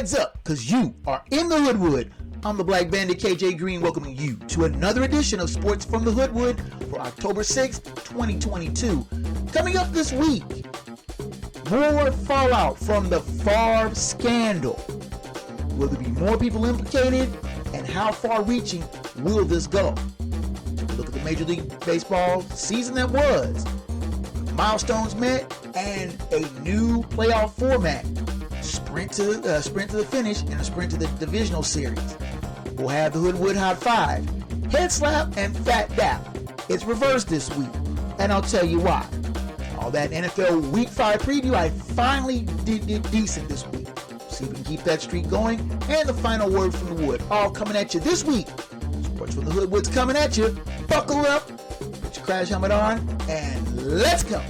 Heads up, because you are in the Hoodwood. I'm the Black Bandit KJ Green, welcoming you to another edition of Sports from the Hoodwood for October 6th, 2022. Coming up this week, more fallout from the Favre scandal. Will there be more people implicated, and how far-reaching will this go? Take a look at the Major League Baseball season that was, milestones met, and a new playoff format. Sprint to the finish and a sprint to the divisional series. We'll have the Hoodwood Hot 5, Head Slap, and Phat Dap. It's reversed this week, and I'll tell you why. All that NFL Week 5 preview, I finally did decent this week. See if we can keep that streak going, and the final word from the Wood. All coming at you this week. Sports from the Hoodwood's coming at you. Buckle up, put your crash helmet on, and let's go.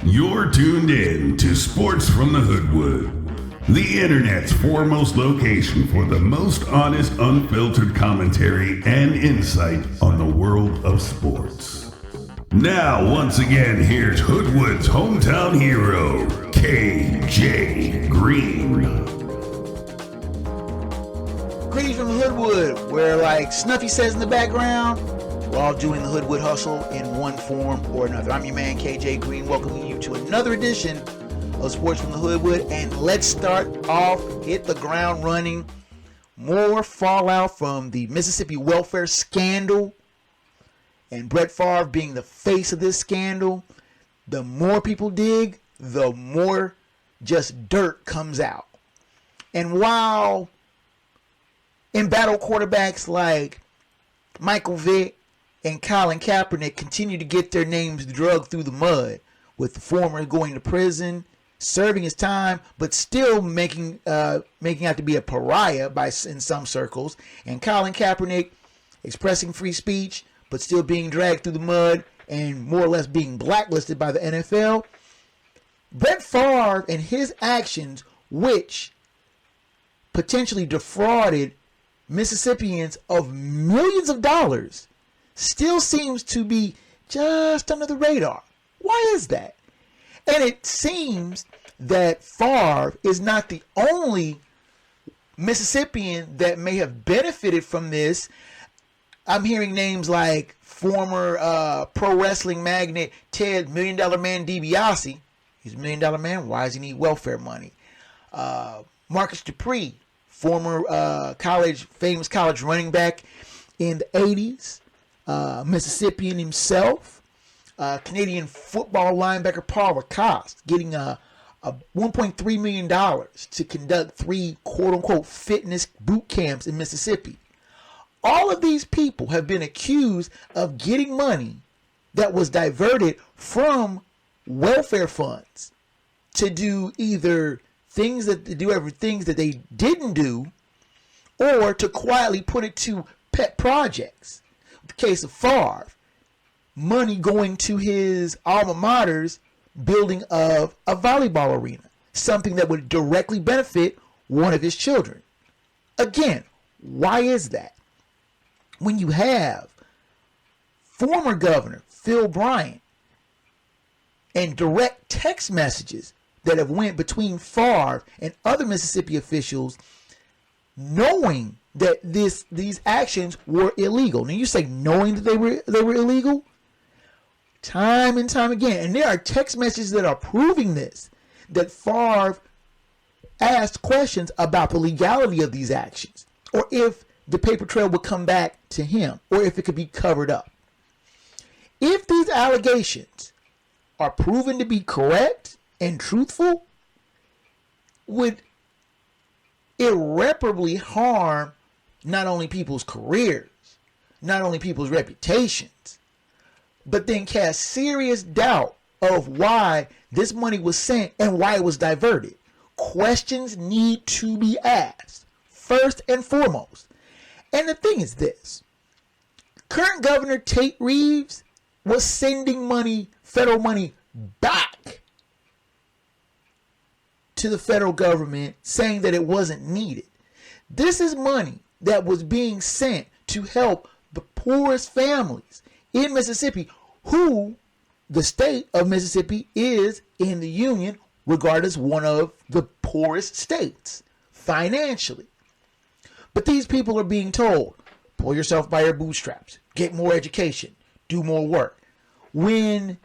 You're tuned in to Sports from the Hoodwood, the internet's foremost location for the most honest, unfiltered commentary and insight on the world of sports. Now, once again, here's Hoodwood's hometown hero, KJ Green. Greetings from the Hoodwood, where, like Snuffy says in the background, we're all doing the Hoodwood hustle in one form or another. I'm your man, KJ Green, welcoming you to another edition of Sports from the Hoodwood. And let's start off, hit the ground running. More fallout from the Mississippi welfare scandal. And Brett Favre being the face of this scandal. The more people dig, the more just dirt comes out. And while embattled quarterbacks like Michael Vick and Colin Kaepernick continue to get their names dragged through the mud, with the former going to prison, serving his time, but still making out to be a pariah in some circles, and Colin Kaepernick expressing free speech, but still being dragged through the mud and more or less being blacklisted by the NFL. Brett Favre and his actions, which potentially defrauded Mississippians of millions of dollars, still seems to be just under the radar. Why is that? And it seems that Favre is not the only Mississippian that may have benefited from this. I'm hearing names like former pro wrestling magnate Ted $1 Million Man DiBiase. He's $1 Million Man. Why does he need welfare money? Marcus Dupree, former famous college running back in the 80s. Mississippian himself, Canadian football linebacker Paul Lacoste, getting $1.3 million to conduct 3 quote-unquote fitness boot camps in Mississippi. All of these people have been accused of getting money that was diverted from welfare funds to do either things that they didn't do, or to quietly put it to pet projects. The case of Favre, money going to his alma mater's building of a volleyball arena, something that would directly benefit one of his children. Again, why is that? When you have former Governor Phil Bryant and direct text messages that have went between Favre and other Mississippi officials, knowing that these actions were illegal. Now you say knowing that they were illegal? Time and time again. And there are text messages that are proving this, that Favre asked questions about the legality of these actions, or if the paper trail would come back to him, or if it could be covered up. If these allegations are proven to be correct and truthful, would irreparably harm not only people's careers, not only people's reputations, but then cast serious doubt of why this money was sent and why it was diverted. Questions need to be asked, first and foremost. And the thing is this: current Governor Tate Reeves was sending money, federal money, back to the federal government, saying that it wasn't needed. This is money that was being sent to help the poorest families in Mississippi, who the state of Mississippi is in the union regarded as one of the poorest states financially. But these people are being told, pull yourself by your bootstraps, get more education, do more work, when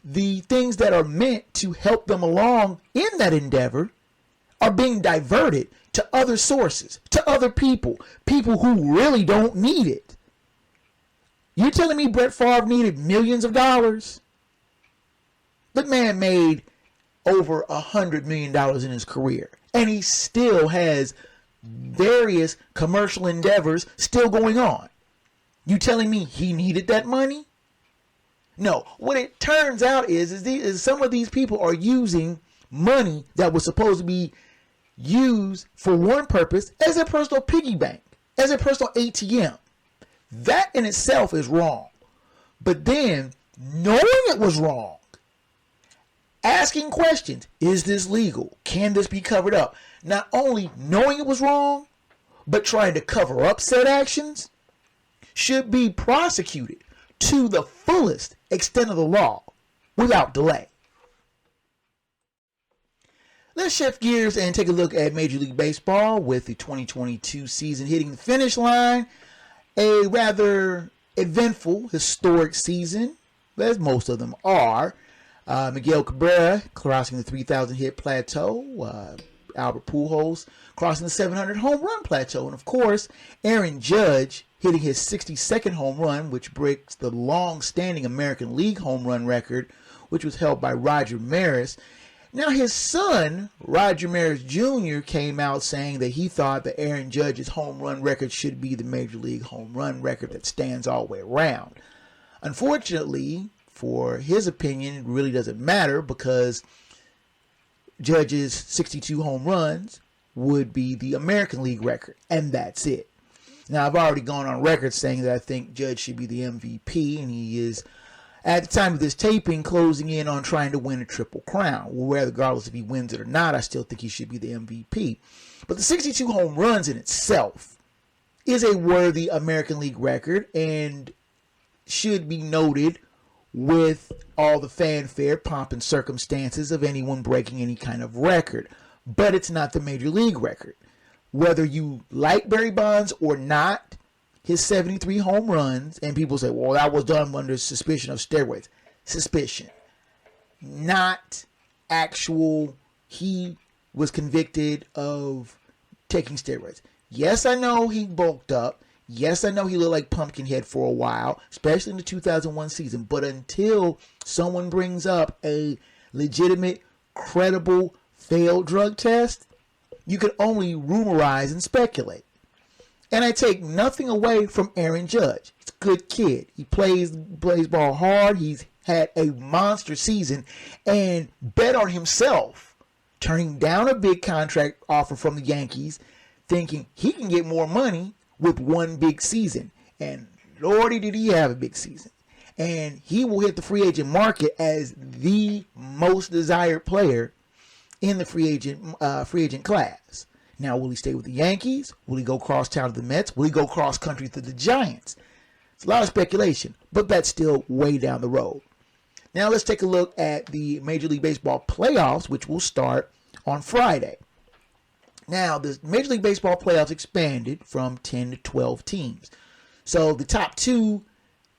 the things that are meant to help them along in that endeavor are being diverted to other sources, to other people who really don't need it. You're telling me Brett Favre needed millions of dollars? The man made over $100 million in his career, and he still has various commercial endeavors still going on. You telling me he needed that money? No. What it turns out is some of these people are using money that was supposed to be used for one purpose as a personal piggy bank, as a personal ATM. That in itself is wrong. But then, knowing it was wrong, asking questions, is this legal? Can this be covered up? Not only knowing it was wrong, but trying to cover up said actions, should be prosecuted to the fullest extent of the law without delay. Let's shift gears and take a look at Major League Baseball with the 2022 season hitting the finish line. A rather eventful, historic season, as most of them are. Miguel Cabrera crossing the 3,000 hit plateau. Albert Pujols crossing the 700 home run plateau. And of course, Aaron Judge hitting his 62nd home run, which breaks the long-standing American League home run record, which was held by Roger Maris. Now, his son, Roger Maris Jr., came out saying that he thought that Aaron Judge's home run record should be the Major League home run record that stands all the way around. Unfortunately, for his opinion, it really doesn't matter because Judge's 62 home runs would be the American League record, and that's it. Now, I've already gone on record saying that I think Judge should be the MVP, and he is, at the time of this taping, closing in on trying to win a triple crown. Regardless if he wins it or not, I still think he should be the MVP. But the 62 home runs in itself is a worthy American League record and should be noted with all the fanfare, pomp, and circumstances of anyone breaking any kind of record. But it's not the Major League record. Whether you like Barry Bonds or not, his 73 home runs, and people say, well, that was done under suspicion of steroids. Suspicion. Not actual, he was convicted of taking steroids. Yes, I know he bulked up. Yes, I know he looked like Pumpkinhead for a while, especially in the 2001 season. But until someone brings up a legitimate, credible, failed drug test, you can only rumorize and speculate. And I take nothing away from Aaron Judge. He's a good kid. He plays ball hard. He's had a monster season and bet on himself, turning down a big contract offer from the Yankees, thinking he can get more money with one big season. And lordy, did he have a big season. And he will hit the free agent market as the most desired player in the free agent class. Now, will he stay with the Yankees? Will he go cross town to the Mets? Will he go cross country to the Giants? It's a lot of speculation, but that's still way down the road. Now, let's take a look at the Major League Baseball playoffs, which will start on Friday. Now, the Major League Baseball playoffs expanded from 10 to 12 teams. So the top two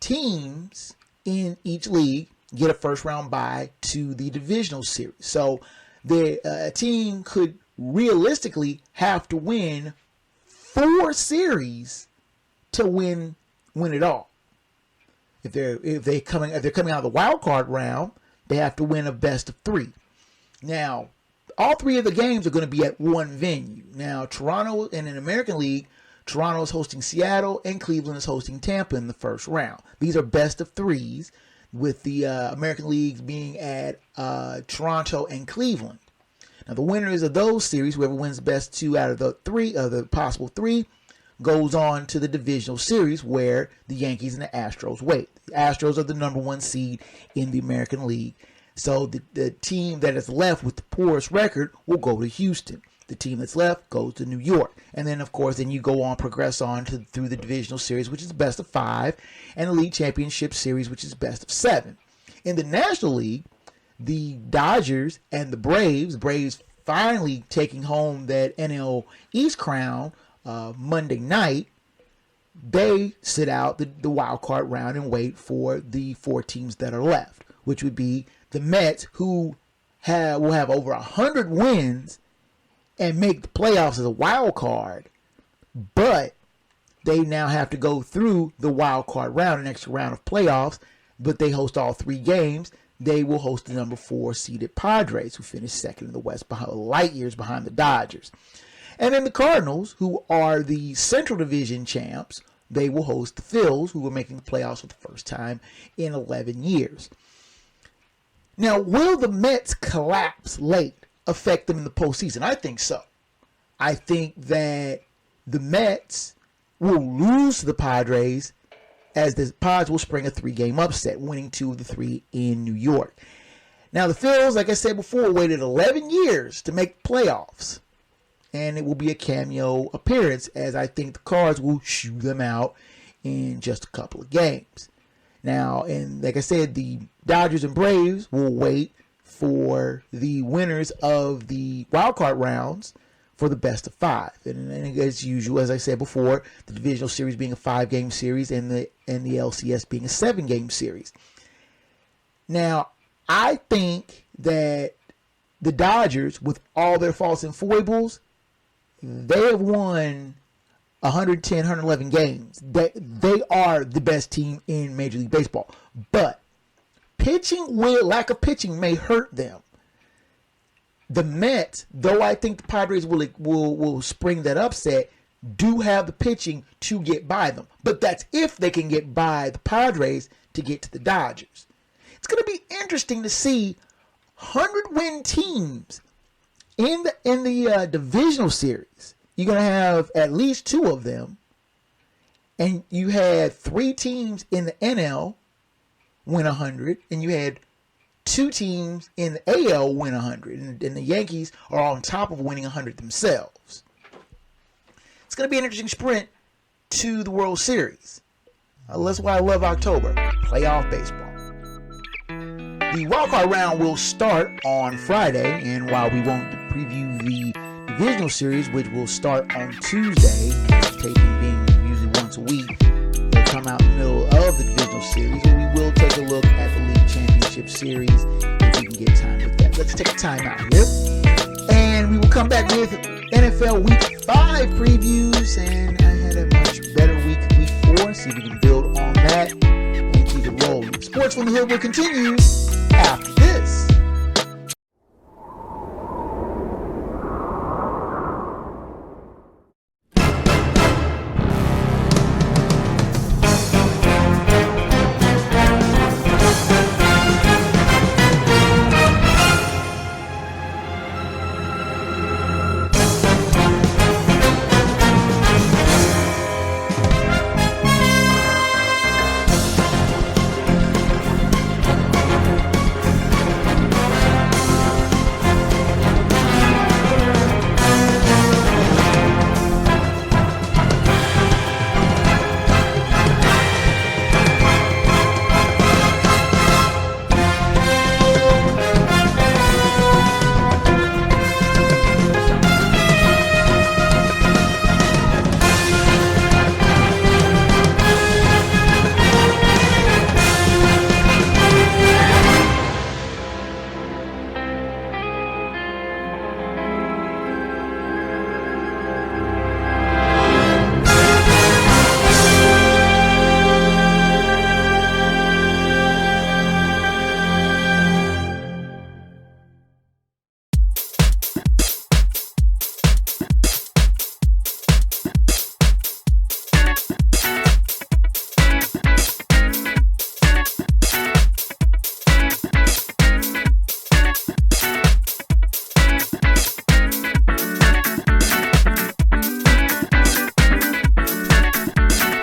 teams in each league get a first round bye to the divisional series. So the team could realistically have to win 4 series to win it all. If they're coming out of the wild card round, they have to win a best of 3. Now, all 3 of the games are going to be at one venue. Now, Toronto, in an American League, Toronto is hosting Seattle and Cleveland is hosting Tampa in the first round. These are best of 3s, with the American Leagues being at Toronto and Cleveland. Now, the winners of those series, whoever wins best 2 out of the possible 3, goes on to the divisional series where the Yankees and the Astros wait. The Astros are the number 1 seed in the American League. So the team that is left with the poorest record will go to Houston. The team that's left goes to New York. And then, of course, you go on, progress on through the divisional series, which is best of 5, and the league championship series, which is best of 7. In the National League, the Dodgers and the Braves finally taking home that NL East crown Monday night, they sit out the wild card round and wait for the 4 teams that are left, which would be the Mets, who will have over 100 wins and make the playoffs as a wild card, but they now have to go through the wild card round, an extra round of playoffs, but they host all 3 games. They will host the number 4 seeded Padres, who finished second in the West, light years behind the Dodgers. And then the Cardinals, who are the Central Division champs, they will host the Phils, who are making the playoffs for the first time in 11 years. Now, will the Mets collapse late affect them in the postseason? I think so. I think that the Mets will lose to the Padres, as the Pods will spring a 3-game upset, winning 2 of the 3 in New York. Now, the Phils, like I said before, waited 11 years to make the playoffs, and it will be a cameo appearance, as I think the Cards will shoo them out in just a couple of games. Now, and like I said, the Dodgers and Braves will wait for the winners of the wildcard rounds for the best of 5. And as usual, as I said before, the divisional series being a 5-game series and the LCS being a 7-game series. Now, I think that the Dodgers, with all their faults and foibles, they have won 110, 111 games. They are the best team in Major League Baseball. But lack of pitching may hurt them. The Mets, though I think the Padres will spring that upset, do have the pitching to get by them. But that's if they can get by the Padres to get to the Dodgers. It's going to be interesting to see 100-win teams in the divisional series. You're going to have at least 2 of them. And you had 3 teams in the NL win 100. And you had 2 teams in the AL win 100. And the Yankees are on top of winning 100 themselves. It's going to be an interesting sprint to the World Series. That's why I love October. Playoff baseball. The wildcard round will start on Friday. And while we won't preview the divisional series, which will start on Tuesday, taping being usually once a week, we'll come out in the middle of the divisional series, and we will take a look at the league championship series if we can get time with that. Let's take a time out here, and we will come back with NFL Week 5 previews, and I had a much better week 4. See if we can build on that and keep it rolling. Sports from the Hood will continue after this.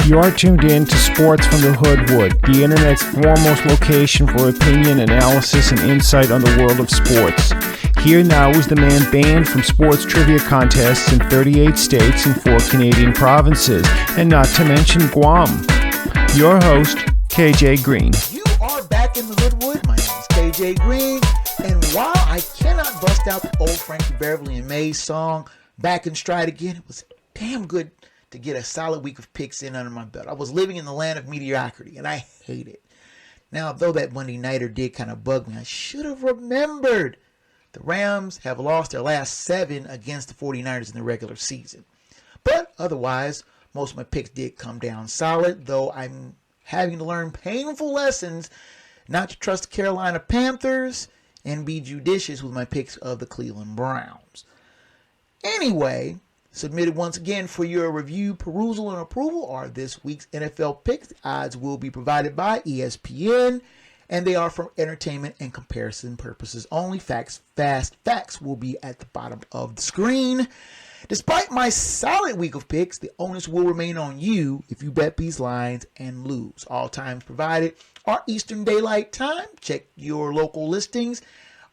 You are tuned in to Sports from the Hoodwood, the internet's foremost location for opinion, analysis, and insight on the world of sports. Here now is the man banned from sports trivia contests in 38 states and 4 Canadian provinces, and not to mention Guam. Your host, KJ Green. You are back in the Hoodwood. My name is KJ Green. I cannot bust out the old Frankie Beverly and Mays song back in stride again. It was damn good to get a solid week of picks in under my belt. I was living in the land of mediocrity, and I hate it. Now, though that Monday nighter did kind of bug me, I should have remembered the Rams have lost their last 7 against the 49ers in the regular season. But otherwise, most of my picks did come down solid, though I'm having to learn painful lessons not to trust the Carolina Panthers and be judicious with my picks of the Cleveland Browns. Anyway, submitted once again for your review, perusal, and approval are this week's NFL picks. The odds will be provided by ESPN, and they are for entertainment and comparison purposes only. Fast facts will be at the bottom of the screen. Despite my solid week of picks, the onus will remain on you if you bet these lines and lose. All times provided are Eastern Daylight Time. Check your local listings,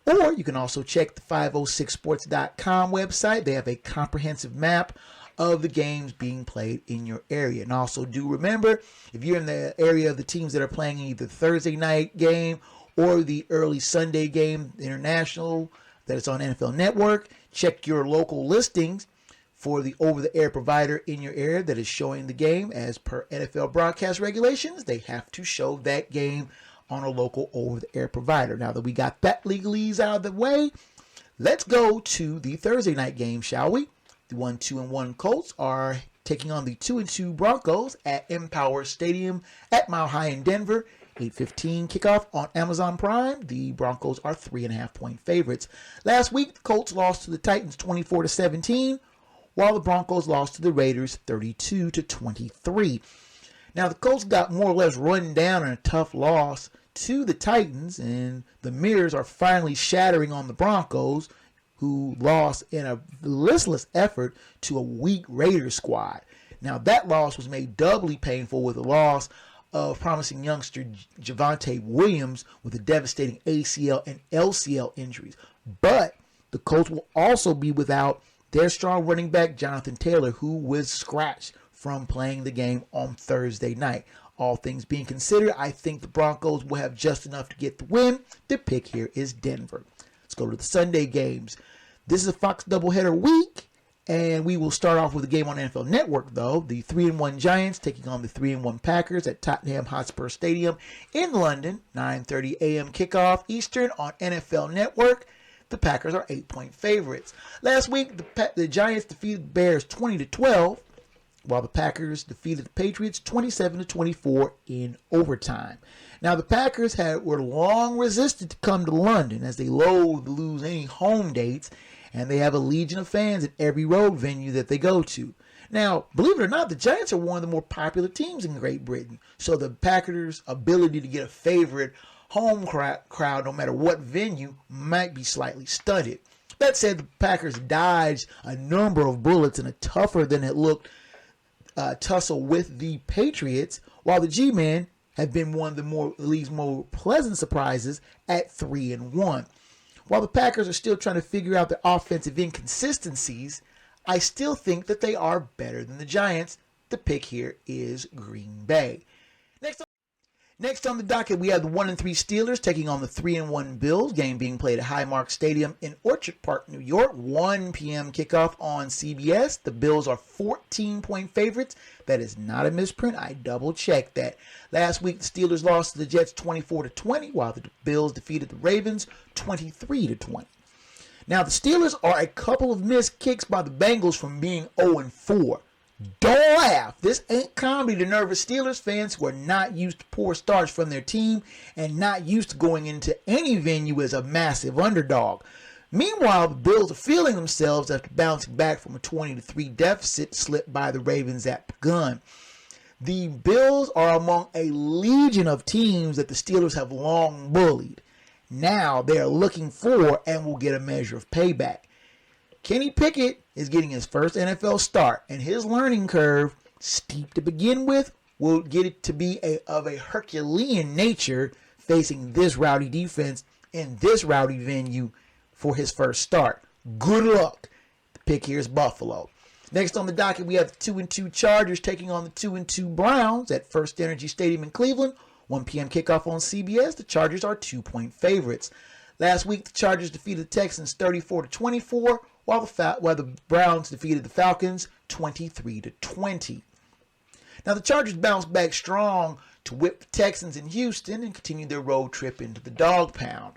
or you can also check the 506sports.com website. They have a comprehensive map of the games being played in your area. And also do remember, if you're in the area of the teams that are playing either the Thursday night game or the early Sunday game, international, that is on NFL Network, check your local listings for the over-the-air provider in your area that is showing the game. As per NFL broadcast regulations, they have to show that game on a local over-the-air provider. Now that we got that legalese out of the way, let's go to the Thursday night game, shall we? The 1-2-1 Colts are taking on the 2-2 Broncos at Empower Stadium at Mile High in Denver. 8:15 kickoff on Amazon Prime. The Broncos are 3.5-point favorites. Last week, the Colts lost to the Titans 24-17, while the Broncos lost to the Raiders 32-23. Now, the Colts got more or less run down in a tough loss to the Titans, and the mirrors are finally shattering on the Broncos, who lost in a listless effort to a weak Raiders squad. Now, that loss was made doubly painful with the loss of promising youngster Javonte Williams with a devastating ACL and LCL injuries. But the Colts will also be without their strong running back, Jonathan Taylor, who was scratched from playing the game on Thursday night. All things being considered, I think the Broncos will have just enough to get the win. The pick here is Denver. Let's go to the Sunday games. This is a Fox doubleheader week, and we will start off with a game on NFL Network, though. The 3-1 Giants taking on the 3-1 Packers at Tottenham Hotspur Stadium in London. 9:30 a.m. kickoff Eastern on NFL Network. The Packers are 8-point favorites. Last week, the Giants defeated the Bears 20-12, while the Packers defeated the Patriots 27-24 in overtime. Now, the Packers were long resistant to come to London, as they loathe to lose any home dates, and they have a legion of fans at every road venue that they go to. Now, believe it or not, the Giants are one of the more popular teams in Great Britain, so the Packers' ability to get a favorite home crowd, no matter what venue, might be slightly stunted. That said, the Packers dodged a number of bullets in a tougher than it looked tussle with the Patriots, while the G-Men have been one of the league's more pleasant surprises at 3-1. While the Packers are still trying to figure out their offensive inconsistencies, I still think that they are better than the Giants. The pick here is Green Bay. Next on the docket, we have the 1-3 Steelers taking on the 3-1 Bills. Game being played at Highmark Stadium in Orchard Park, New York. 1 p.m. kickoff on CBS. The Bills are 14-point favorites. That is not a misprint. I double-checked that. Last week, the Steelers lost to the Jets 24-20, while the Bills defeated the Ravens 23-20. Now, the Steelers are a couple of missed kicks by the Bengals from being 0-4. Don't laugh. This ain't comedy to nervous Steelers fans who are not used to poor starts from their team and not used to going into any venue as a massive underdog. Meanwhile, the Bills are feeling themselves after bouncing back from a 20-3 deficit slipped by the Ravens at the gun. The Bills are among a legion of teams that the Steelers have long bullied. Now they are looking for and will get a measure of payback. Kenny Pickett is getting his first NFL start, and his learning curve, steep to begin with, will get it to be of a Herculean nature facing this rowdy defense in this rowdy venue for his first start. Good luck. The pick here is Buffalo. Next on the docket, we have the 2-2 Chargers taking on the 2-2 Browns at First Energy Stadium in Cleveland. 1 p.m. kickoff on CBS. The Chargers are 2-point favorites. Last week, the Chargers defeated the Texans 34-24, while the Browns defeated the Falcons 23-20. Now, the Chargers bounced back strong to whip the Texans in Houston and continue their road trip into the dog pound.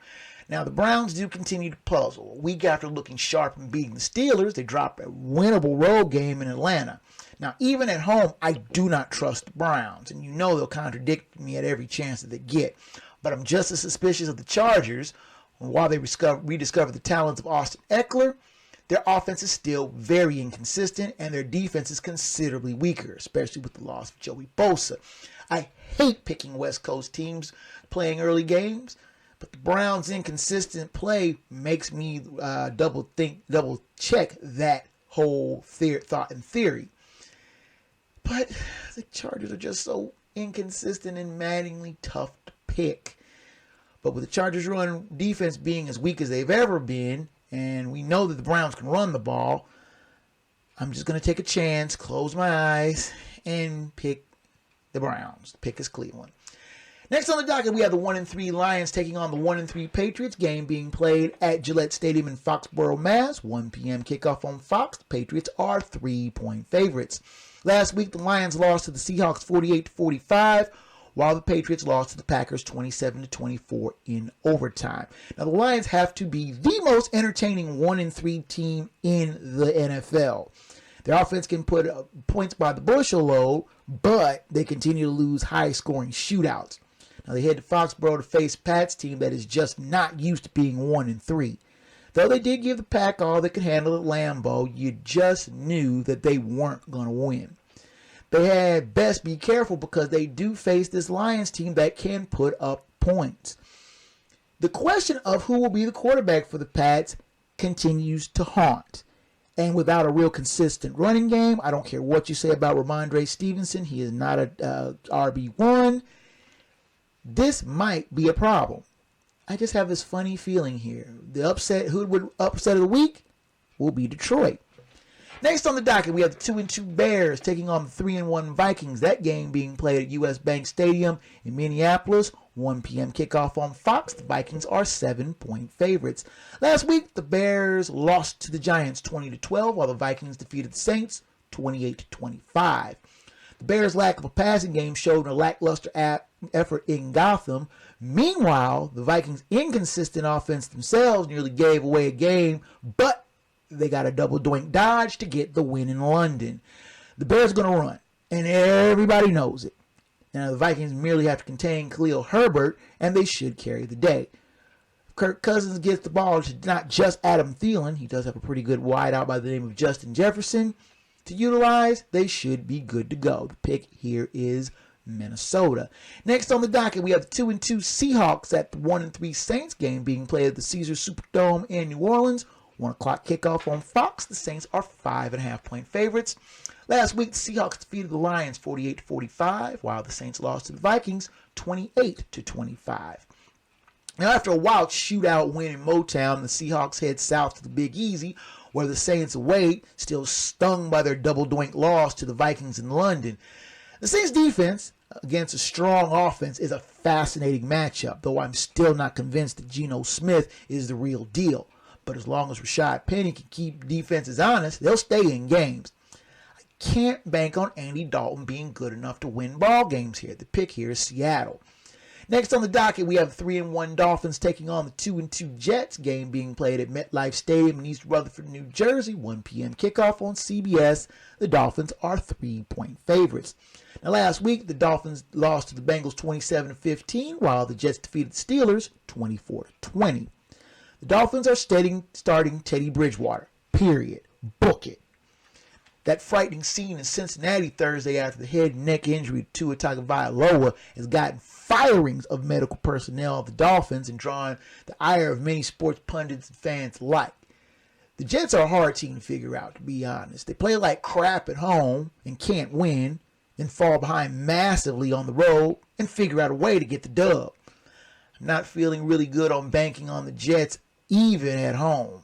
Now, the Browns do continue to puzzle. A week after looking sharp and beating the Steelers, they dropped a winnable road game in Atlanta. Now, even at home, I do not trust the Browns, and you know they'll contradict me at every chance that they get. But I'm just as suspicious of the Chargers. While they rediscover the talents of Austin Eckler, their offense is still very inconsistent, and their defense is considerably weaker, especially with the loss of Joey Bosa. I hate picking West Coast teams playing early games, but the Browns' inconsistent play makes me double check that whole thought and theory. But the Chargers are just so inconsistent and maddeningly tough to pick. But with the Chargers' run defense being as weak as they've ever been, and we know that the Browns can run the ball, I'm just going to take a chance, close my eyes, and pick the Browns. The pick is Cleveland. Next on the docket, we have the 1-3 Lions taking on the 1-3 Patriots. Game being played at Gillette Stadium in Foxborough, Mass. 1 p.m. kickoff on Fox. The Patriots are 3-point favorites. Last week, the Lions lost to the Seahawks 48-45. While the Patriots lost to the Packers 27-24 in overtime. Now, the Lions have to be the most entertaining 1-3 team in the NFL. Their offense can put points by the bushel load, but they continue to lose high-scoring shootouts. Now, they head to Foxborough to face Pat's team that is just not used to being 1-3. Though they did give the Pack all they could handle at Lambeau, you just knew that they weren't going to win. They had best be careful because they do face this Lions team that can put up points. The question of who will be the quarterback for the Pats continues to haunt. And without a real consistent running game, I don't care what you say about Ramondre Stevenson, he is not a RB1. This might be a problem. I just have this funny feeling here. The Hoodwood upset of the week will be Detroit. Next on the docket, we have the 2-2 Bears taking on the 3-1 Vikings. That game being played at US Bank Stadium in Minneapolis. 1 p.m. kickoff on Fox. The Vikings are 7-point favorites. Last week, the Bears lost to the Giants 20-12, while the Vikings defeated the Saints 28-25. The Bears' lack of a passing game showed a lackluster effort in Gotham. Meanwhile, the Vikings' inconsistent offense themselves nearly gave away a game, but they got a double doink dodge to get the win in London. The Bears are going to run, and everybody knows it. Now, the Vikings merely have to contain Khalil Herbert, and they should carry the day. Kirk Cousins gets the ball to not just Adam Thielen. He does have a pretty good wideout by the name of Justin Jefferson to utilize. They should be good to go. The pick here is Minnesota. Next on the docket, we have the 2-2 Seahawks at the 1-3 Saints. Game being played at the Caesars Superdome in New Orleans. 1 o'clock kickoff on Fox. The Saints are 5.5-point favorites. Last week, the Seahawks defeated the Lions 48-45, while the Saints lost to the Vikings 28-25. Now, after a wild shootout win in Motown, the Seahawks head south to the Big Easy, where the Saints await, still stung by their double doink loss to the Vikings in London. The Saints defense against a strong offense is a fascinating matchup, though I'm still not convinced that Geno Smith is the real deal. But as long as Rashad Penny can keep defenses honest, they'll stay in games. I can't bank on Andy Dalton being good enough to win ball games here. The pick here is Seattle. Next on the docket, we have 3-1 Dolphins taking on the 2-2 Jets. Game being played at MetLife Stadium in East Rutherford, New Jersey. 1 p.m. kickoff on CBS. The Dolphins are 3-point favorites. Now, last week, the Dolphins lost to the Bengals 27-15, while the Jets defeated the Steelers 24-20. The Dolphins are starting Teddy Bridgewater. Period. Book it. That frightening scene in Cincinnati Thursday after the head and neck injury to Tua Tagovailoa has gotten firings of medical personnel of the Dolphins and drawn the ire of many sports pundits and fans alike. The Jets are a hard team to figure out, to be honest. They play like crap at home and can't win, then fall behind massively on the road and figure out a way to get the dub. I'm not feeling really good on banking on the Jets even at home.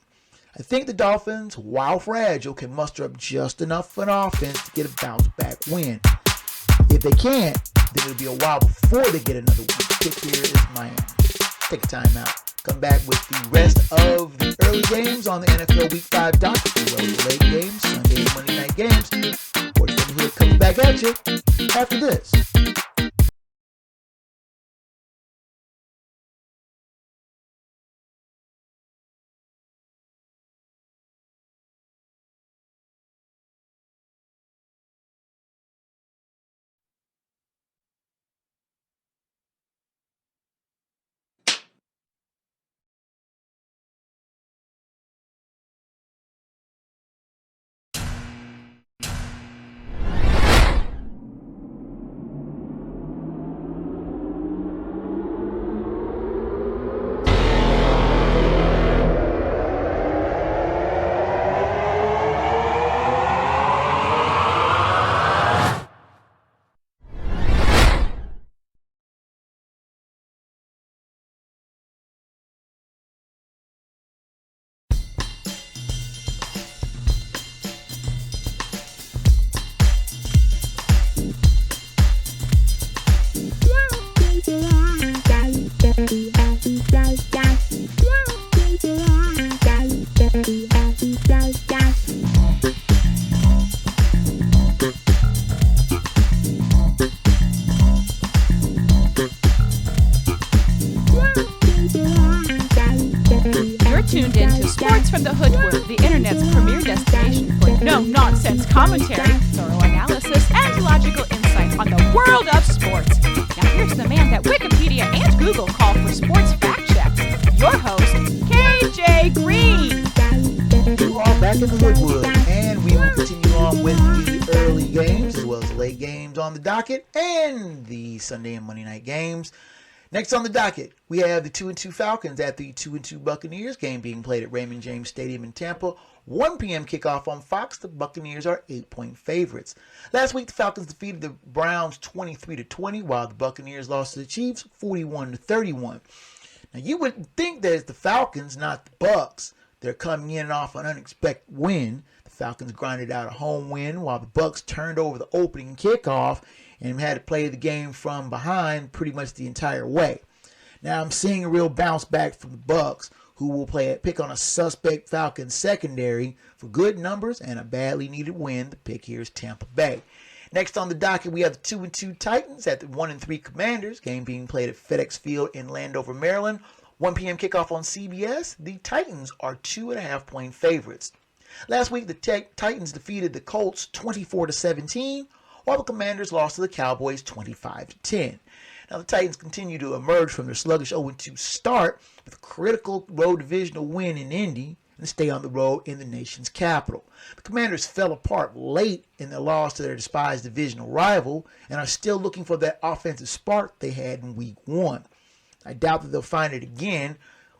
I think the Dolphins, while fragile, can muster up just enough for an offense to get a bounce-back win. If they can't, then it'll be a while before they get another win. Pick here is Miami. Take a time out. Come back with the rest of the early games on the NFL Week 5 docket, as well as the late games, Sunday and Monday night games. Sports from the Hood coming back at you after this. Tuned in to Sports from the Hoodwood, the internet's premier destination for no-nonsense commentary, thorough analysis, and logical insight on the world of sports. Now here's the man that Wikipedia and Google call for sports fact check, your host, KJ Green. You are back in the Hoodwood, and we will continue on with the early games, as well as the late games on the docket, and the Sunday and Monday night games. Next on the docket, we have the 2-2 Falcons at the 2-2 Buccaneers, game being played at Raymond James Stadium in Tampa. 1 p.m. kickoff on Fox. The Buccaneers are 8-point favorites. Last week, the Falcons defeated the Browns 23-20, while the Buccaneers lost to the Chiefs 41-31. Now, you would think that it's the Falcons, not the Bucs. They're coming in off an unexpected win. The Falcons grinded out a home win, while the Bucs turned over the opening kickoff and had to play the game from behind pretty much the entire way. Now I'm seeing a real bounce back from the Bucs, who will pick on a suspect Falcons secondary for good numbers and a badly needed win. The pick here is Tampa Bay. Next on the docket, we have the 2-2 Titans at the 1-3 Commanders, game being played at FedEx Field in Landover, Maryland. 1 p.m. kickoff on CBS. The Titans are 2.5-point favorites. Last week, the Titans defeated the Colts 24-17. While the Commanders lost to the Cowboys 25-10. Now the Titans continue to emerge from their sluggish 0-2 start with a critical road divisional win in Indy and stay on the road in the nation's capital. The Commanders fell apart late in their loss to their despised divisional rival and are still looking for that offensive spark they had in Week 1. I doubt that they'll find it again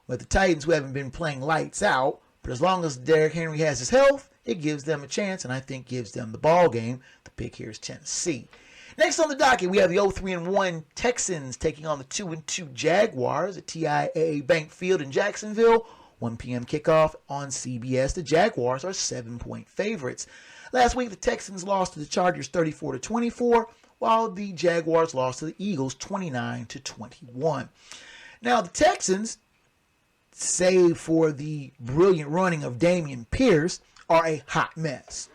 with the Titans, who haven't been playing lights out, but as long as Derrick Henry has his health, it gives them a chance, and I think gives them the ball game. The pick here is Tennessee. Next on the docket, we have the 0-3-1 Texans taking on the 2-2 Jaguars at TIAA Bank Field in Jacksonville. 1 p.m. kickoff on CBS. The Jaguars are 7-point favorites. Last week, the Texans lost to the Chargers 34-24, while the Jaguars lost to the Eagles 29-21. Now, the Texans, save for the brilliant running of Dameon Pierce, are a hot mess.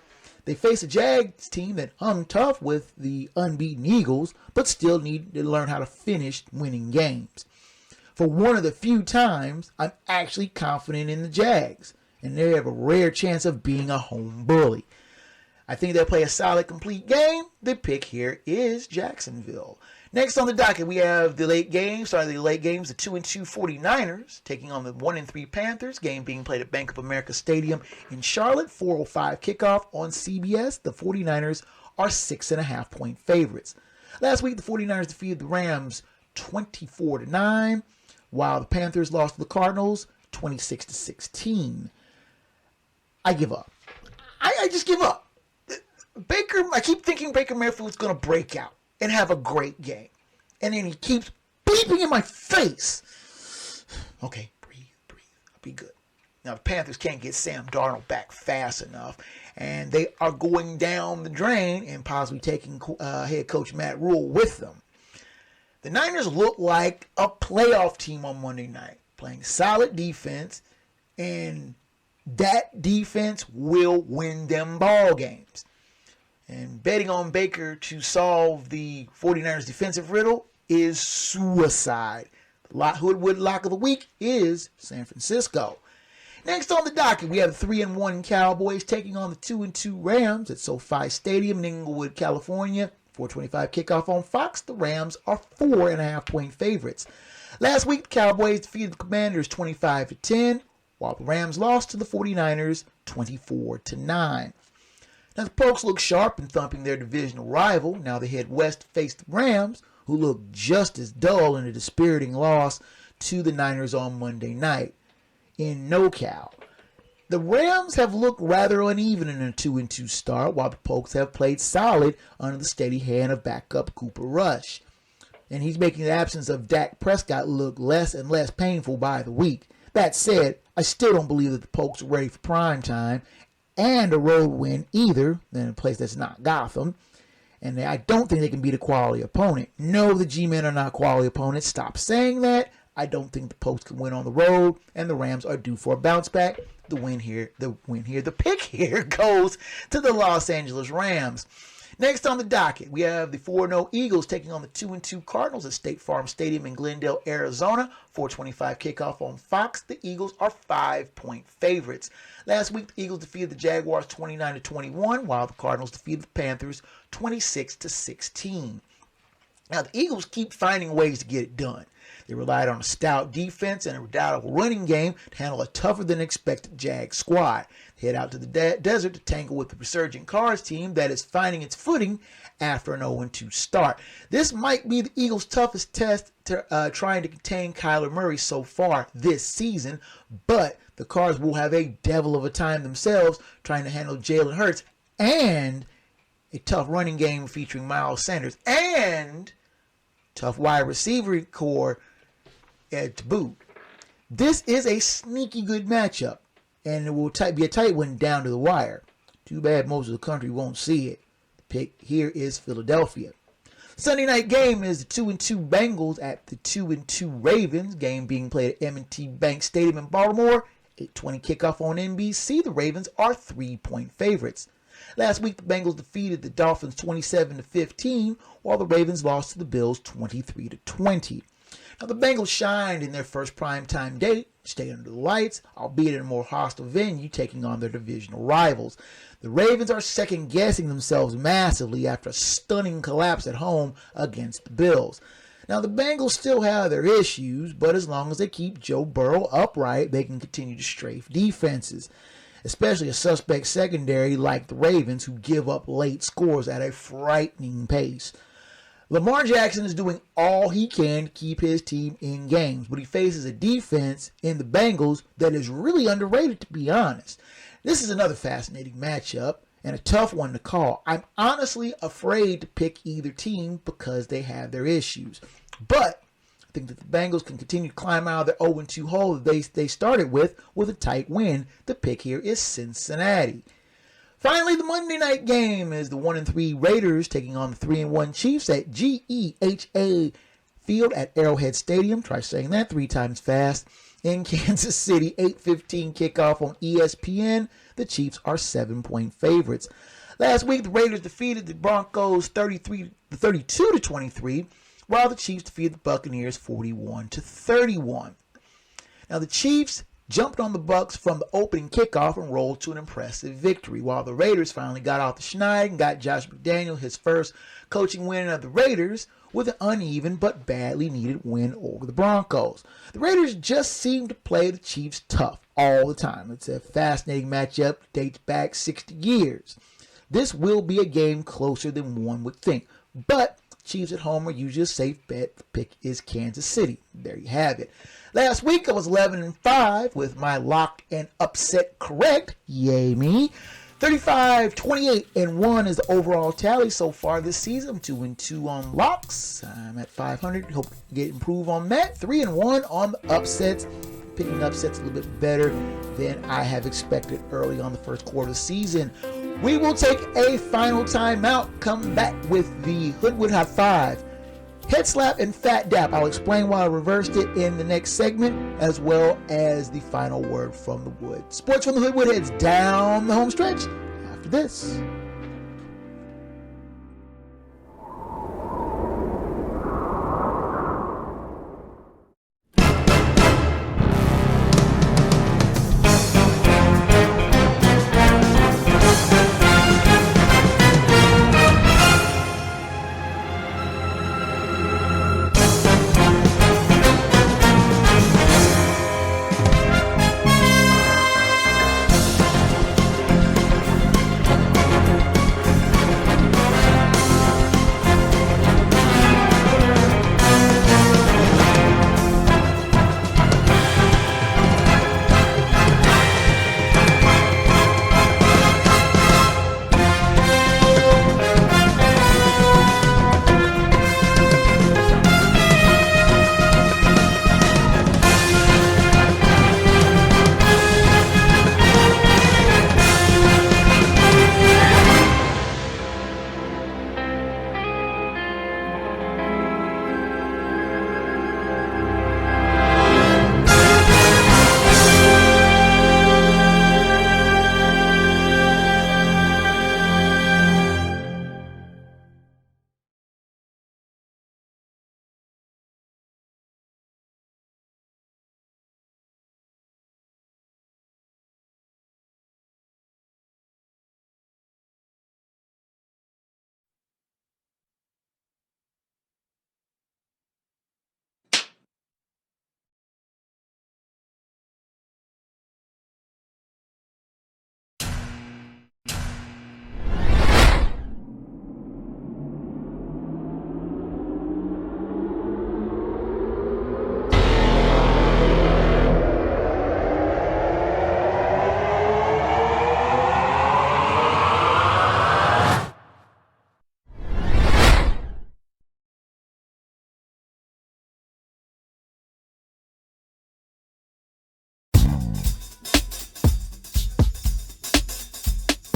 They face a Jags team that hung tough with the unbeaten Eagles, but still need to learn how to finish winning games. For one of the few times, I'm actually confident in the Jags, and they have a rare chance of being a home bully. I think they'll play a solid, complete game. The pick here is Jacksonville. Next on the docket, we have the late games. The 2-2 49ers taking on the 1-3 Panthers. Game being played at Bank of America Stadium in Charlotte. 4:05 kickoff on CBS. The 49ers are 6.5-point favorites. Last week, the 49ers defeated the Rams 24-9, while the Panthers lost to the Cardinals 26-16. I give up. I just give up. I keep thinking Baker Mayfield's going to break out and have a great game. And then he keeps beeping in my face. Okay, breathe. I'll be good. Now, the Panthers can't get Sam Darnold back fast enough. And they are going down the drain and possibly taking head coach Matt Rule with them. The Niners look like a playoff team on Monday night. playing solid defense, and that defense will win them ball games. And betting on Baker to solve the 49ers defensive riddle is suicide. The Hoodwood lock of the week is San Francisco. Next on the docket, we have the 3-1 Cowboys taking on the 2-2 Rams at SoFi Stadium in Inglewood, California. 4:25 kickoff on Fox. The Rams are 4.5-point favorites. Last week, the Cowboys defeated the Commanders 25-10, while the Rams lost to the 49ers 24-9. Now, the Pokes look sharp in thumping their divisional rival. Now they head west to face the Rams, who look just as dull in a dispiriting loss to the Niners on Monday night in NoCal. The Rams have looked rather uneven in a 2-2 start, while the Pokes have played solid under the steady hand of backup Cooper Rush. And he's making the absence of Dak Prescott look less and less painful by the week. That said, I still don't believe that the Pokes are ready for prime time and a road win either, in a place that's not Gotham. And I don't think they can beat a quality opponent. No, the G-Men are not quality opponents. Stop saying that. I don't think the Pokes can win on the road, and the Rams are due for a bounce back. The pick here goes to the Los Angeles Rams. Next on the docket, we have the 4-0 Eagles taking on the 2-2 Cardinals at State Farm Stadium in Glendale, Arizona. 4:25 kickoff on Fox. The Eagles are 5-point favorites. Last week, the Eagles defeated the Jaguars 29-21, while the Cardinals defeated the Panthers 26-16. Now, the Eagles keep finding ways to get it done. They relied on a stout defense and a redoubtable running game to handle a tougher-than-expected Jags squad. They head out to the desert to tangle with the resurgent Cards team that is finding its footing after an 0-2 start. This might be the Eagles' toughest test to trying to contain Kyler Murray so far this season, but the Cards will have a devil of a time themselves trying to handle Jalen Hurts and a tough running game featuring Miles Sanders and tough wide receiver core to boot. This is a sneaky good matchup, and it will be a tight one down to the wire. Too bad most of the country won't see it. The pick here is Philadelphia. Sunday night game is the 2-2 Bengals at the 2-2 Ravens. Game being played at M&T Bank Stadium in Baltimore. 8:20 kickoff on NBC. The Ravens are 3-point favorites. Last week, the Bengals defeated the Dolphins 27-15, while the Ravens lost to the Bills 23-20. Now, the Bengals shined in their first primetime date, stayed under the lights, albeit in a more hostile venue, taking on their divisional rivals. The Ravens are second-guessing themselves massively after a stunning collapse at home against the Bills. Now, the Bengals still have their issues, but as long as they keep Joe Burrow upright, they can continue to strafe defenses, especially a suspect secondary like the Ravens, who give up late scores at a frightening pace. Lamar Jackson is doing all he can to keep his team in games, but he faces a defense in the Bengals that is really underrated, to be honest. This is another fascinating matchup and a tough one to call. I'm honestly afraid to pick either team because they have their issues, but I think that the Bengals can continue to climb out of their 0-2 hole that they started with a tight win. The pick here is Cincinnati. Finally, the Monday night game is the 1-3 Raiders taking on the 3-1 Chiefs at GEHA Field at Arrowhead Stadium. Try saying that 3 times fast. In Kansas City, 8:15 kickoff on ESPN. The Chiefs are 7-point favorites. Last week, the Raiders defeated the Broncos 32-23, while the Chiefs defeated the Buccaneers 41-31. Now, the Chiefs jumped on the Bucs from the opening kickoff and rolled to an impressive victory, while the Raiders finally got off the schneid and got Josh McDaniel his first coaching win of the Raiders with an uneven but badly needed win over the Broncos. The Raiders just seem to play the Chiefs tough all the time. It's a fascinating matchup that dates back 60 years. This will be a game closer than one would think, but Chiefs at home are usually a safe bet. The pick is Kansas City. There you have it. Last week I was 11-5 with my lock and upset correct. Yay me. 35-28-1 is the overall tally so far this season. I'm 2-2 on locks. I'm at 500. Hope to improve on that. 3-1 on the upsets. Picking upsets a little bit better than I have expected early on the first quarter of the season. We will take a final timeout. Come back with the Hoodwood High 5 Head slap and Phat Dap. I'll explain why I reversed it in the next segment, as well as the final word from the Wood. Sports from the Hoodwood heads down the home stretch after this.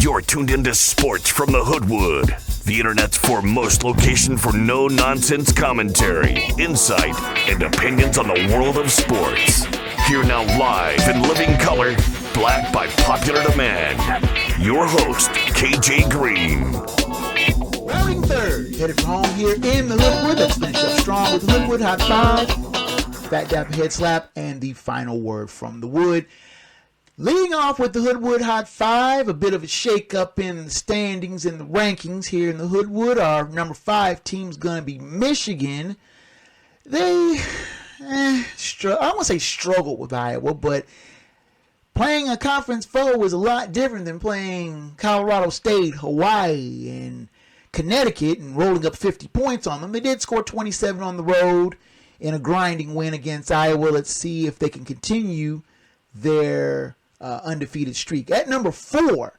You're tuned into Sports from the Hoodwood, the internet's foremost location for no-nonsense commentary, insight, and opinions on the world of sports. Here now live in living color, black by popular demand, your host, KJ Green. Rounding third, headed for home here in the Hoodwood. Let's finish up strong with the Hoodwood Hot 5, Phat Dap head slap, and the final word from the Wood. Leading off with the Hoodwood Hot 5, a bit of a shake-up in the standings and the rankings here in the Hoodwood. Our number 5 team's going to be Michigan. They, I don't want to say struggled with Iowa, but playing a conference foe was a lot different than playing Colorado State, Hawaii, and Connecticut and rolling up 50 points on them. They did score 27 on the road in a grinding win against Iowa. Let's see if they can continue their undefeated streak. At number 4,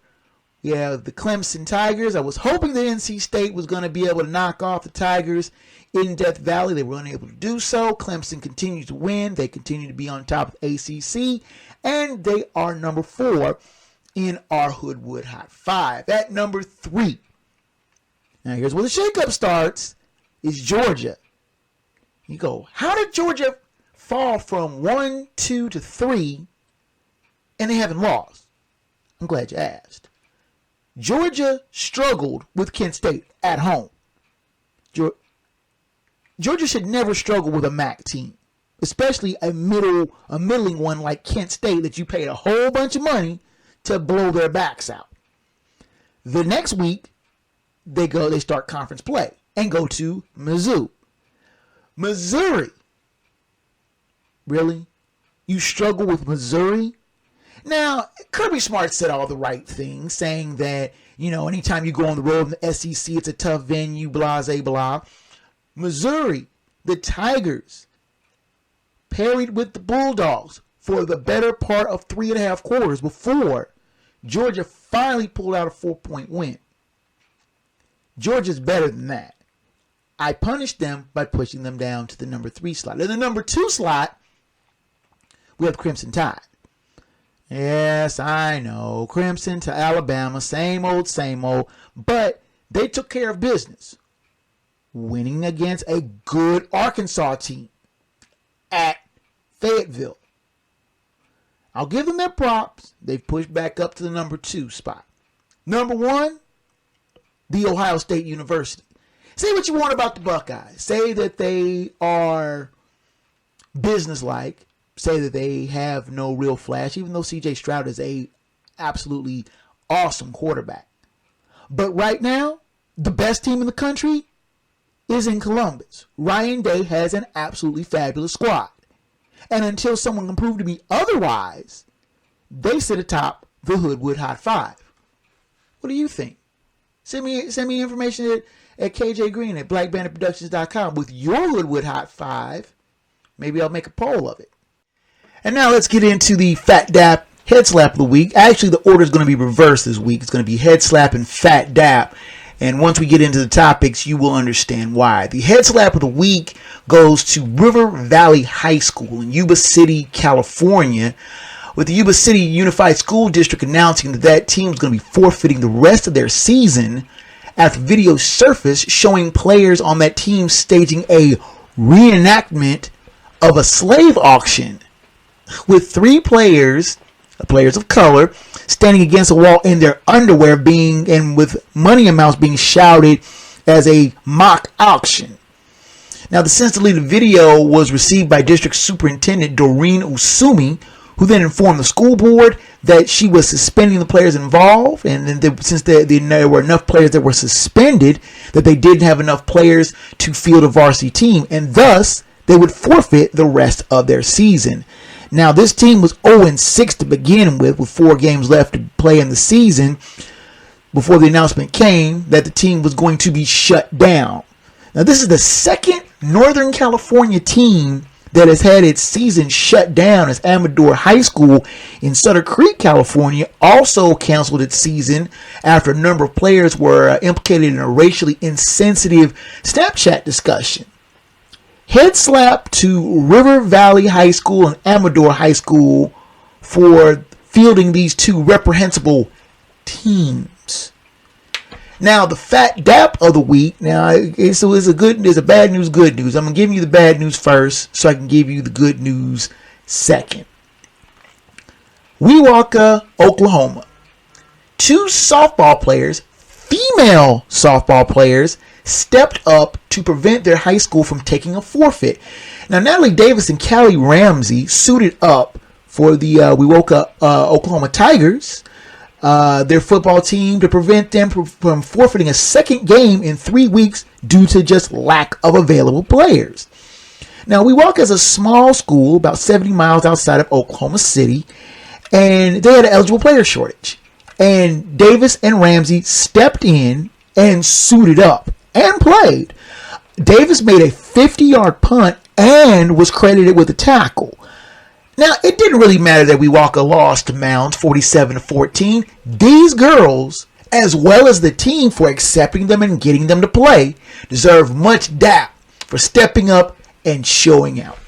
we have the Clemson Tigers. I was hoping that NC State was going to be able to knock off the Tigers in Death Valley. They were unable to do so. Clemson continues to win. They continue to be on top of ACC, and they are number 4 in our Hoodwood Hot 5. At number 3, now here's where the shakeup starts, is Georgia. You go, how did Georgia fall from 1, 2 to 3 and they haven't lost? I'm glad you asked. Georgia struggled with Kent State at home. Georgia should never struggle with a MAC team, especially a middling one like Kent State that you paid a whole bunch of money to blow their backs out. The next week, they start conference play and go to Mizzou. Missouri. Really? You struggle with Missouri? Now, Kirby Smart said all the right things, saying that, anytime you go on the road in the SEC, it's a tough venue, blah, blah, blah. Missouri, the Tigers, parried with the Bulldogs for the better part of 3.5 quarters before Georgia finally pulled out a 4-point win. Georgia's better than that. I punished them by pushing them down to the number 3 slot. In the number 2 slot, we have Crimson Tide. Yes, I know. Crimson to Alabama, same old, but they took care of business. winning against a good Arkansas team at Fayetteville. I'll give them their props. They've pushed back up to the number 2 spot. Number 1, The Ohio State University. Say what you want about the Buckeyes. Say that they are businesslike. Say that they have no real flash, even though C.J. Stroud is a absolutely awesome quarterback. But right now, the best team in the country is in Columbus. Ryan Day has an absolutely fabulous squad. And until someone can prove to me otherwise, they sit atop the Hoodwood Hot 5. What do you think? Send me information at KJ Green at blackbanditproductions.com with your Hoodwood Hot 5. Maybe I'll make a poll of it. And now let's get into the Phat Dap Head Slap of the week. Actually, the order is going to be reversed this week. It's going to be Head Slap and Phat Dap. And once we get into the topics, you will understand why. The Head Slap of the week goes to River Valley High School in Yuba City, California, with the Yuba City Unified School District announcing that team is going to be forfeiting the rest of their season after video surfaced showing players on that team staging a reenactment of a slave auction with 3 players of color, standing against a wall in their underwear and with money amounts being shouted as a mock auction. Now, the since deleted video was received by District Superintendent Doreen Usumi, who then informed the school board that she was suspending the players involved, and then since there were enough players that were suspended, that they didn't have enough players to field a varsity team, and thus they would forfeit the rest of their season. Now, this team was 0-6 to begin with 4 games left to play in the season before the announcement came that the team was going to be shut down. Now, this is the second Northern California team that has had its season shut down, as Amador High School in Sutter Creek, California, also canceled its season after a number of players were implicated in a racially insensitive Snapchat discussion. Head slap to River Valley High School and Amador High School for fielding these 2 reprehensible teams. Now, the Phat Dap of the week. Now, it's a bad news, good news. I'm going to give you the bad news first so I can give you the good news second. Wewoka, Oklahoma. 2 softball players, female softball players, stepped up to prevent their high school from taking a forfeit. Now, Natalie Davis and Callie Ramsey suited up for the Wewoka, Oklahoma Tigers, their football team, to prevent them from forfeiting a second game in 3 weeks due to just lack of available players. Now, Wewoka is a small school about 70 miles outside of Oklahoma City, and they had an eligible player shortage. And Davis and Ramsey stepped in and suited up and played. Davis made a 50-yard punt and was credited with a tackle. Now, it didn't really matter that Wewoka lost to Mounds 47-14. These girls, as well as the team for accepting them and getting them to play, deserve much dap for stepping up and showing out.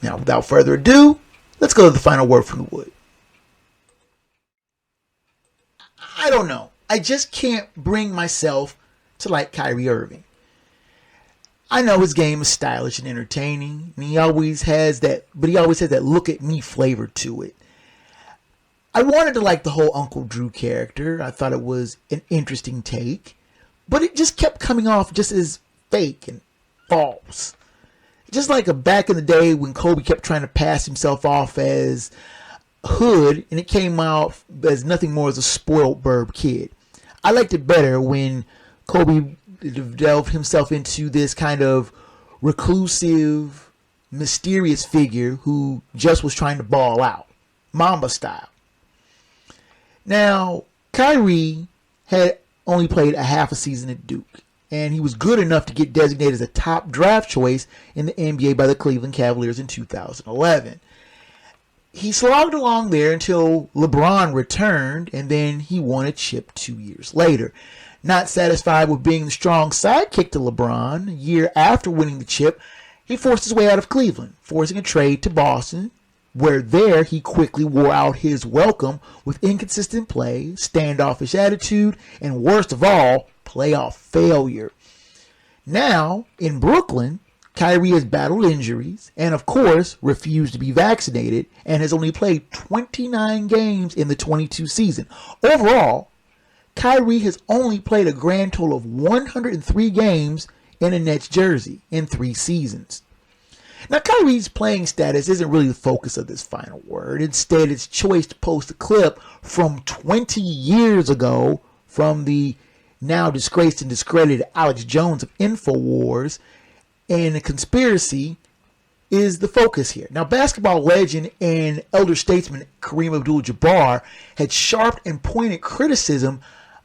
Now, without further ado, let's go to the final word from the wood. I don't know. I just can't bring myself to like Kyrie Irving. I know his game is stylish and entertaining, and he always has that look at me flavor to it. I wanted to like the whole Uncle Drew character. I thought it was an interesting take, but it just kept coming off just as fake and false. Just like back in the day when Kobe kept trying to pass himself off as Hood, and it came out as nothing more as a spoiled burb kid. I liked it better when Kobe delved himself into this kind of reclusive, mysterious figure who just was trying to ball out, Mamba style. Now, Kyrie had only played a half a season at Duke, and he was good enough to get designated as a top draft choice in the NBA by the Cleveland Cavaliers in 2011. He slogged along there until LeBron returned, and then he won a chip 2 years later. Not satisfied with being the strong sidekick to LeBron, a year after winning the chip, he forced his way out of Cleveland, forcing a trade to Boston, where there he quickly wore out his welcome with inconsistent play, standoffish attitude, and worst of all, playoff failure. Now, in Brooklyn, Kyrie has battled injuries and, of course, refused to be vaccinated and has only played 29 games in the 22 season. Overall, Kyrie has only played a grand total of 103 games in a Nets jersey in 3 seasons. Now, Kyrie's playing status isn't really the focus of this final word. Instead, it's choice to post a clip from 20 years ago from the now disgraced and discredited Alex Jones of InfoWars, and the conspiracy is the focus here. Now, basketball legend and elder statesman Kareem Abdul-Jabbar had sharp and pointed criticism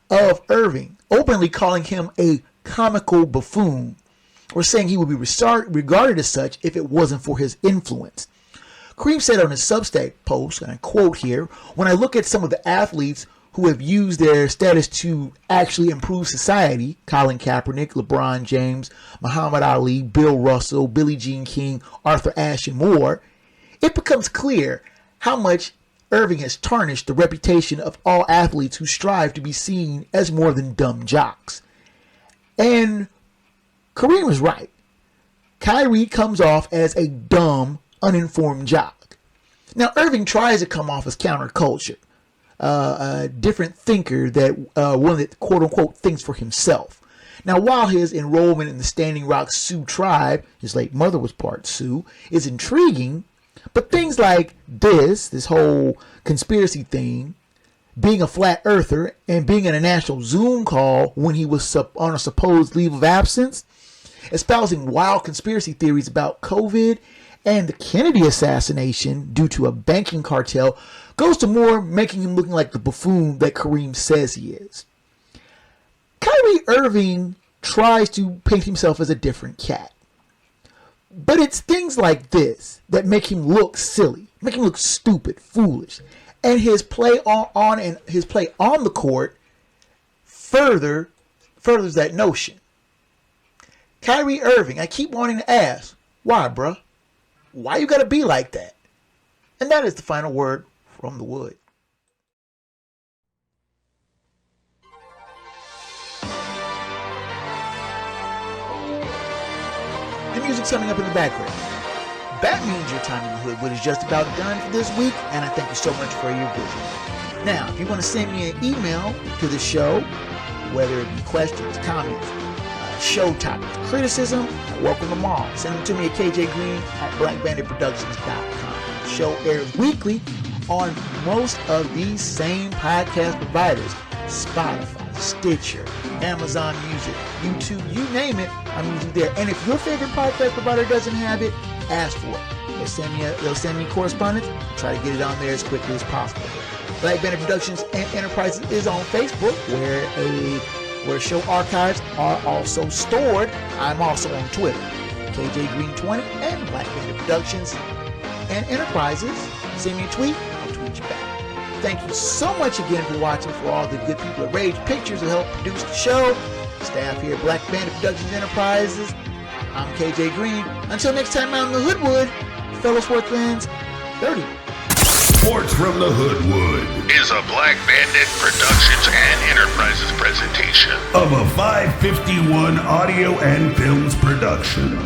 of Irving, openly calling him a comical buffoon, or saying he would be regarded as such if it wasn't for his influence. Kareem said on his Substack post, and I quote here, "When I look at some of the athletes who have used their status to actually improve society, Colin Kaepernick, LeBron James, Muhammad Ali, Bill Russell, Billie Jean King, Arthur Ashe, and more, it becomes clear how much Irving has tarnished the reputation of all athletes who strive to be seen as more than dumb jocks." And Kareem was right. Kyrie comes off as a dumb, uninformed jock. Now, Irving tries to come off as counterculture, a different thinker, that one that quote-unquote thinks for himself. Now, while his enrollment in the Standing Rock Sioux tribe, his late mother was part Sioux, is intriguing, but things like this whole conspiracy thing, being a flat earther, and being in a national Zoom call when he was on a supposed leave of absence, espousing wild conspiracy theories about COVID and the Kennedy assassination due to a banking cartel, goes to more making him looking like the buffoon that Kareem says he is. Kyrie Irving tries to paint himself as a different cat. But it's things like this that make him look silly, make him look stupid, foolish. And his play on the court furthers that notion. Kyrie Irving, I keep wanting to ask, why, bruh? Why you gotta be like that? And that is the final word from the wood. The music's coming up in the background. That means your time in the Hoodwood is just about done for this week, and I thank you so much for your visit. Now, if you want to send me an email to the show, whether it be questions, comments, show topics, criticism, I welcome them all. Send them to me at kjgreen@blackbanditproductions.com. The show airs weekly on most of these same podcast providers: Spotify, Stitcher, Amazon Music, YouTube, you name it, I'm usually there. And if your favorite podcast provider doesn't have it, ask for it. They'll send me correspondence. Try to get it on there as quickly as possible. Black Bandit Productions and Enterprises is on Facebook, where show archives are also stored. I'm also on Twitter, KJGreen20 and Black Bandit Productions and Enterprises. Send me a tweet, I'll tweet you back. Thank you so much again for watching, for all the good people at Rage Pictures who helped produce the show. Staff here at Black Bandit Productions Enterprises. I'm KJ Green. Until next time out in the Hoodwood, fellow sports fans, 30. Sports from the Hoodwood Is a Black Bandit Productions and Enterprises presentation. of a 551 audio and films production.